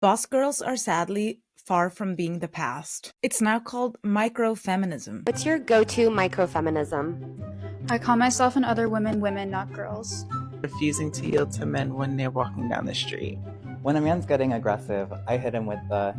Boss girls are sadly far from being the past. It's now called microfeminism. What's your go-to microfeminism? I call myself and other women women, not girls. Refusing to yield to men when they're walking down the street. When a man's getting aggressive, I hit him with the,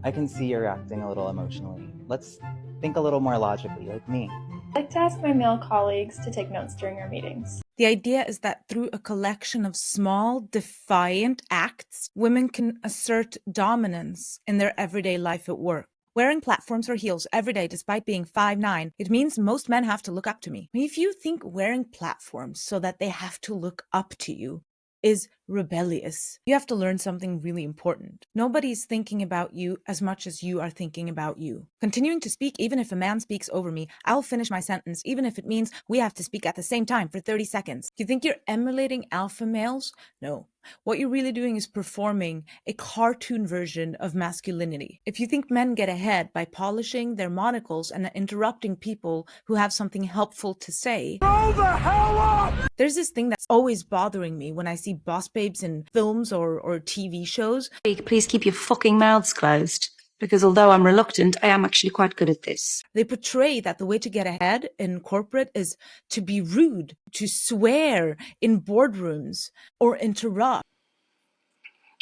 I can see you're acting a little emotionally. Let's think a little more logically, like me. I like to ask my male colleagues to take notes during our meetings. The idea is that through a collection of small, defiant acts, women can assert dominance in their everyday life at work. Wearing platforms or heels every day despite being 5'9", it means most men have to look up to me. If you think wearing platforms so that they have to look up to you is rebellious, you have to learn something really important. Nobody's thinking about you as much as you are thinking about you. Continuing to speak, even if a man speaks over me, I'll finish my sentence, even if it means we have to speak at the same time for 30 seconds. Do you think you're emulating alpha males? No. What you're really doing is performing a cartoon version of masculinity. If you think men get ahead by polishing their monocles and interrupting people who have something helpful to say, grow the hell up! There's this thing that's always bothering me when I see boss babes in films or TV shows. Please keep your fucking mouths closed, because although I'm reluctant, I am actually quite good at this. They portray that the way to get ahead in corporate is to be rude, to swear in boardrooms, or interrupt.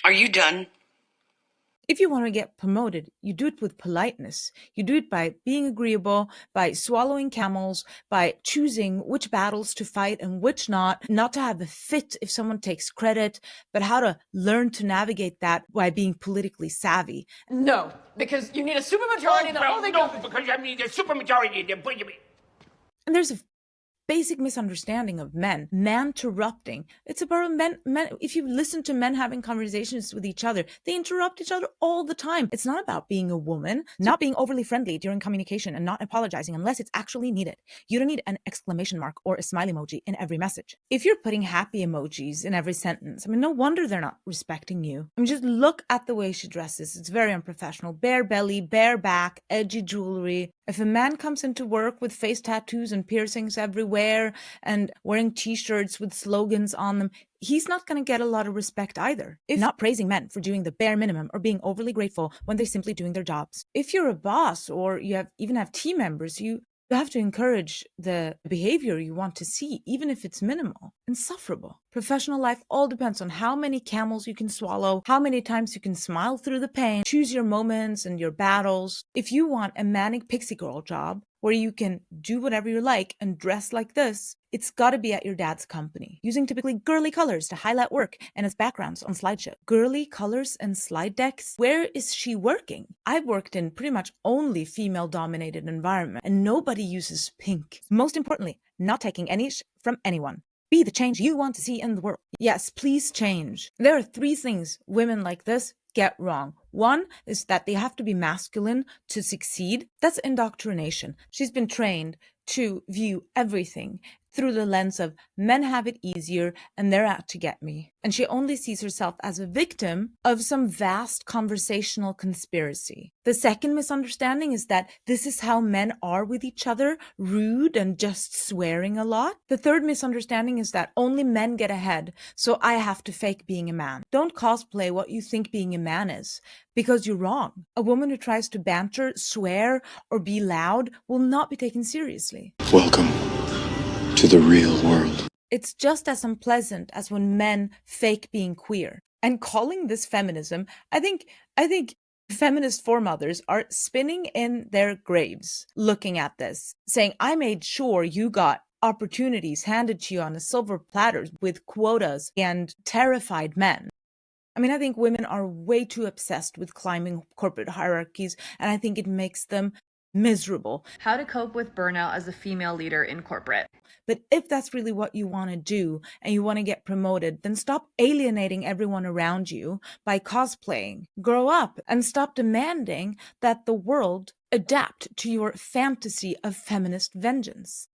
Are you done? If you want to get promoted, you do it with politeness. You do it by being agreeable, by swallowing camels, by choosing which battles to fight and which not to have a fit if someone takes credit, but how to learn to navigate that by being politically savvy. No, because you need a supermajority. Because I mean the supermajority. And there's a basic misunderstanding of men. Man-interrupting. It's about men. If you listen to men having conversations with each other, they interrupt each other all the time. It's not about being a woman, not being overly friendly during communication and not apologizing unless it's actually needed. You don't need an exclamation mark or a smile emoji in every message. If you're putting happy emojis in every sentence, no wonder they're not respecting you. Just look at the way she dresses. It's very unprofessional. Bare belly, bare back, edgy jewelry. If a man comes into work with face tattoos and piercings everywhere and wearing t-shirts with slogans on them, he's not going to get a lot of respect either. If not praising men for doing the bare minimum or being overly grateful when they're simply doing their jobs. If you're a boss or you even have team members, you have to encourage the behavior you want to see, even if it's minimal. Insufferable. Professional life all depends on how many camels you can swallow, how many times you can smile through the pain, choose your moments and your battles. If you want a manic pixie girl job where you can do whatever you like and dress like this, it's got to be at your dad's company, using typically girly colors to highlight work and its backgrounds on slideshow. Girly colors and slide decks? Where is she working? I've worked in pretty much only female-dominated environment, and nobody uses pink. Most importantly, not taking any from anyone. Be the change you want to see in the world. Yes, please change. There are 3 things women like this get wrong. One is that they have to be masculine to succeed. That's indoctrination. She's been trained to view everything through the lens of men have it easier and they're out to get me. And she only sees herself as a victim of some vast conversational conspiracy. The second misunderstanding is that this is how men are with each other, rude and just swearing a lot. The third misunderstanding is that only men get ahead, so I have to fake being a man. Don't cosplay what you think being a man is, because you're wrong. A woman who tries to banter, swear, or be loud will not be taken seriously. Welcome to the real world. It's just as unpleasant as when men fake being queer. And calling this feminism, I think feminist foremothers are spinning in their graves looking at this, saying, I made sure you got opportunities handed to you on a silver platter with quotas and terrified men. I think women are way too obsessed with climbing corporate hierarchies, and I think it makes them miserable. How to cope with burnout as a female leader in corporate. But if that's really what you want to do and you want to get promoted, then stop alienating everyone around you by cosplaying. Grow up and stop demanding that the world adapt to your fantasy of feminist vengeance.